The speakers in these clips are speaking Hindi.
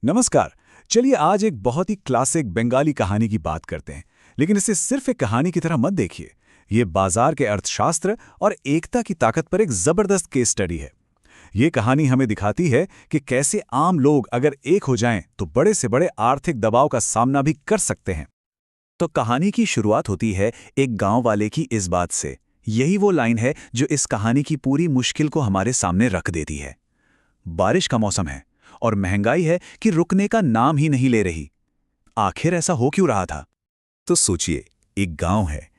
नमस्कार। चलिए आज एक बहुत ही क्लासिक बंगाली कहानी की बात करते हैं। लेकिन इसे सिर्फ एक कहानी की तरह मत देखिए। ये बाजार के अर्थशास्त्र और एकता की ताकत पर एक जबरदस्त केस स्टडी है। ये कहानी हमें दिखाती है कि कैसे आम लोग अगर एक हो जाएं तो बड़े से बड़े आर्थिक दबाव का सामना भी कर सकते हैं। तो कहानी की शुरुआत होती है एक गांव वाले की इस बात से। यही वो लाइन है जो इस कहानी की पूरी मुश्किल को हमारे सामने रख देती है। बारिश का मौसम है और महंगाई है कि रुकने का नाम ही नहीं ले रही। आखिर ऐसा हो क्यों रहा था? तो सोचिए, एक गांव है,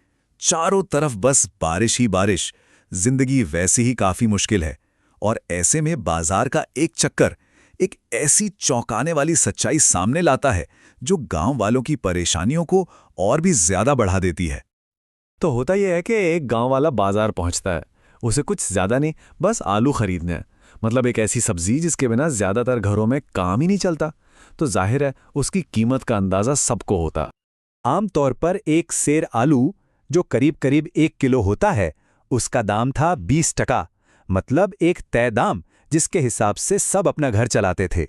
चारों तरफ बस बारिश ही बारिश, जिंदगी वैसी ही काफी मुश्किल है। और ऐसे में बाजार का एक चक्कर एक ऐसी चौंकाने वाली सच्चाई सामने लाता है जो गांव वालों की परेशानियों को और भी ज्यादा बढ़ा देती है। तो होता यह है कि एक गांव वाला बाजार पहुंचता है। उसे कुछ ज्यादा नहीं, बस आलू खरीदने हैं। मतलब एक ऐसी सब्जी जिसके बिना ज्यादातर घरों में काम ही नहीं चलता। तो जाहिर है उसकी कीमत का अंदाजा सबको होता। आमतौर पर एक सेर आलू, जो करीब करीब 1 किलो होता है, उसका दाम था 20 टका। मतलब एक तय दाम जिसके हिसाब से सब अपना घर चलाते थे।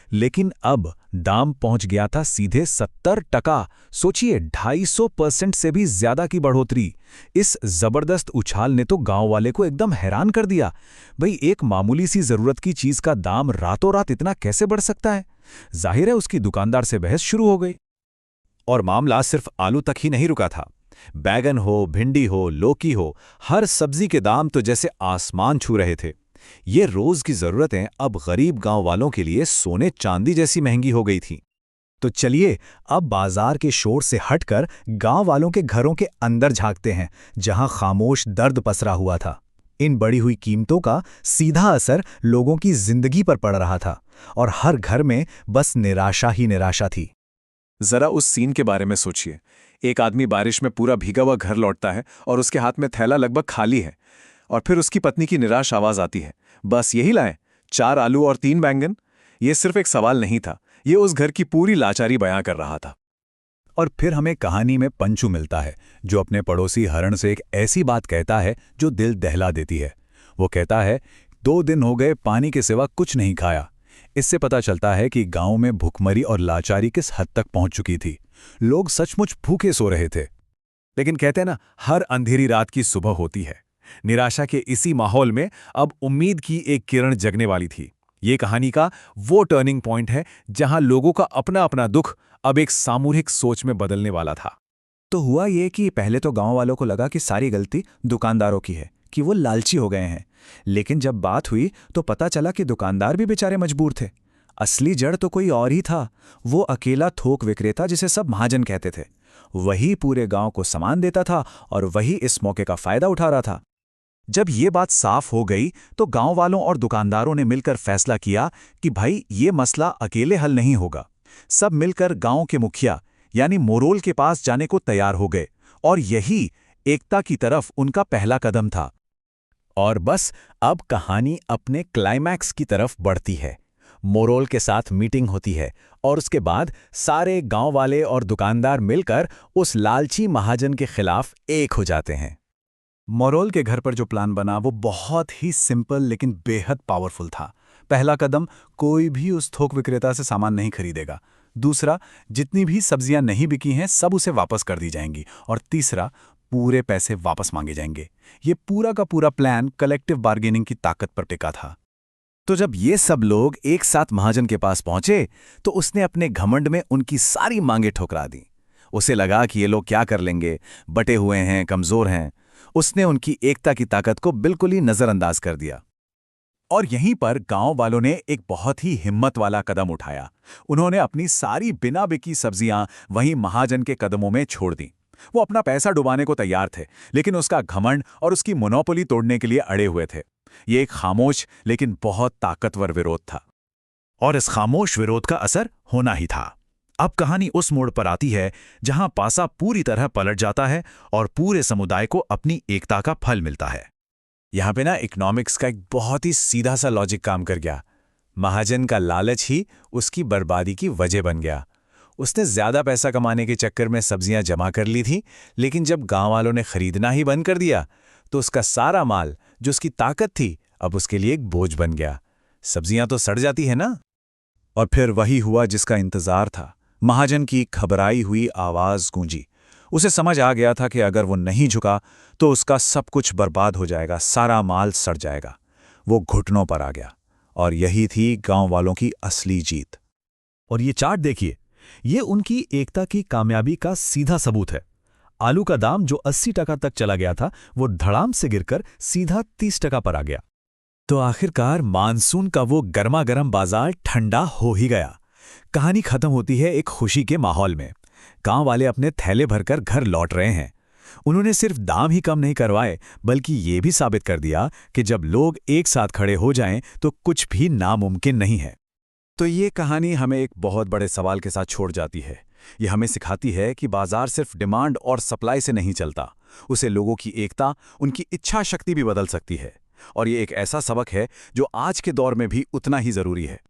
लेकिन अब दाम पहुंच गया था सीधे 70 टका। सोचिए, 250% से भी ज्यादा की बढ़ोतरी। इस जबरदस्त उछाल ने तो गांव वाले को एकदम हैरान कर दिया। भाई, एक मामूली सी जरूरत की चीज का दाम रातों रात इतना कैसे बढ़ सकता है? जाहिर है उसकी दुकानदार से बहस शुरू हो गई। और मामला सिर्फ आलू तक ही नहीं रुका था। बैगन हो, भिंडी हो, लौकी हो, हर सब्जी के दाम तो जैसे आसमान छू रहे थे। ये रोज की जरूरतें अब गरीब गांव वालों के लिए सोने चांदी जैसी महंगी हो गई थी। तो चलिए अब बाजार के शोर से हटकर गांव वालों के घरों के अंदर झांकते हैं, जहां खामोश दर्द पसरा हुआ था। इन बढ़ी हुई कीमतों का सीधा असर लोगों की जिंदगी पर पड़ रहा था और हर घर में बस निराशा ही निराशा थी। जरा उस सीन के बारे में सोचिए। एक आदमी बारिश में पूरा भीगा हुआ घर लौटता है और उसके हाथ में थैला लगभग खाली है। और फिर उसकी पत्नी की निराश आवाज आती है, बस यही लाएं, 4 आलू और 3 बैंगन। ये सिर्फ एक सवाल नहीं था, ये उस घर की पूरी लाचारी बयां कर रहा था। और फिर हमें कहानी में पंचू मिलता है, जो अपने पड़ोसी हरण से एक ऐसी बात कहता है जो दिल दहला देती है। वो कहता है, 2 दिन हो गए पानी के सिवा कुछ नहीं खाया। इससे पता चलता है कि गांव में भूखमरी और लाचारी किस हद तक पहुंच चुकी थी। लोग सचमुच भूखे सो रहे थे। लेकिन कहते हैं ना, हर अंधेरी रात की सुबह होती है। निराशा के इसी माहौल में अब उम्मीद की एक किरण जगने वाली थी। ये कहानी का वो टर्निंग पॉइंट है जहां लोगों का अपना अपना दुख अब एक सामूहिक सोच में बदलने वाला था। तो हुआ ये कि पहले तो गांव वालों को लगा कि सारी गलती दुकानदारों की है, कि वो लालची हो गए हैं। लेकिन जब बात हुई तो पता चला कि दुकानदार भी बेचारे मजबूर थे। असली जड़ तो कोई और ही था। वो अकेला थोक विक्रेता जिसे सब महाजन कहते थे। वही पूरे गांव को सामान देता था और वही इस मौके का फायदा उठा रहा था। जब ये बात साफ हो गई तो गांव वालों और दुकानदारों ने मिलकर फैसला किया कि भाई, ये मसला अकेले हल नहीं होगा। सब मिलकर गांव के मुखिया यानी मोरोल के पास जाने को तैयार हो गए और यही एकता की तरफ उनका पहला कदम था। और बस अब कहानी अपने क्लाइमैक्स की तरफ बढ़ती है। मोरोल के साथ मीटिंग होती है और उसके बाद सारे गांव वाले और दुकानदार मिलकर उस लालची महाजन के खिलाफ एक हो जाते हैं। मोरोल के घर पर जो प्लान बना वो बहुत ही सिंपल लेकिन बेहद पावरफुल था। पहला कदम, कोई भी उस थोक विक्रेता से सामान नहीं खरीदेगा। दूसरा, जितनी भी सब्जियां नहीं बिकी हैं सब उसे वापस कर दी जाएंगी। और तीसरा, पूरे पैसे वापस मांगे जाएंगे। ये पूरा का पूरा प्लान कलेक्टिव बार्गेनिंग की ताकत पर टिका था। तो जब ये सब लोग एक साथ महाजन के पास पहुंचे तो उसने अपने घमंड में उनकी सारी मांगें ठुकरा दी। उसे लगा कि ये लोग क्या कर लेंगे, बटे हुए हैं, कमजोर हैं। उसने उनकी एकता की ताकत को बिल्कुल ही नजरअंदाज कर दिया। और यहीं पर गांव वालों ने एक बहुत ही हिम्मत वाला कदम उठाया। उन्होंने अपनी सारी बिना बिकी सब्जियां वहीं महाजन के कदमों में छोड़ दी। वो अपना पैसा डुबाने को तैयार थे, लेकिन उसका घमंड और उसकी मोनोपोली तोड़ने के लिए अड़े हुए थे। ये एक खामोश लेकिन बहुत ताकतवर विरोध था। और इस खामोश विरोध का असर होना ही था। अब कहानी उस मोड़ पर आती है जहां पासा पूरी तरह पलट जाता है और पूरे समुदाय को अपनी एकता का फल मिलता है। यहाँ पे ना इकोनॉमिक्स का एक बहुत ही सीधा सा लॉजिक काम कर गया। महाजन का लालच ही उसकी बर्बादी की वजह बन गया। उसने ज्यादा पैसा कमाने के चक्कर में सब्जियां जमा कर ली थी, लेकिन जब गांव वालों ने खरीदना ही बंद कर दिया तो उसका सारा माल, जो उसकी ताकत थी, अब उसके लिए एक बोझ बन गया। सब्जियां तो सड़ जाती है ना। और फिर वही हुआ जिसका इंतजार था। महाजन की घबराई हुई आवाज गूंजी। उसे समझ आ गया था कि अगर वो नहीं झुका तो उसका सब कुछ बर्बाद हो जाएगा, सारा माल सड़ जाएगा। वो घुटनों पर आ गया और यही थी गांव वालों की असली जीत। और ये चार्ट देखिए, ये उनकी एकता की कामयाबी का सीधा सबूत है। आलू का दाम जो 80 तक चला गया था, वो धड़ाम से गिरकर सीधा 30 पर आ गया। तो आखिरकार मानसून का वो गर्मा गर्म बाजार ठंडा हो ही गया। कहानी खत्म होती है एक खुशी के माहौल में। गांव वाले अपने थैले भरकर घर लौट रहे हैं। उन्होंने सिर्फ दाम ही कम नहीं करवाए, बल्कि ये भी साबित कर दिया कि जब लोग एक साथ खड़े हो जाएं तो कुछ भी नामुमकिन नहीं है। तो ये कहानी हमें एक बहुत बड़े सवाल के साथ छोड़ जाती है। ये हमें सिखाती है कि बाजार सिर्फ डिमांड और सप्लाई से नहीं चलता, उसे लोगों की एकता, उनकी इच्छा शक्ति भी बदल सकती है। और ये एक ऐसा सबक है जो आज के दौर में भी उतना ही जरूरी है।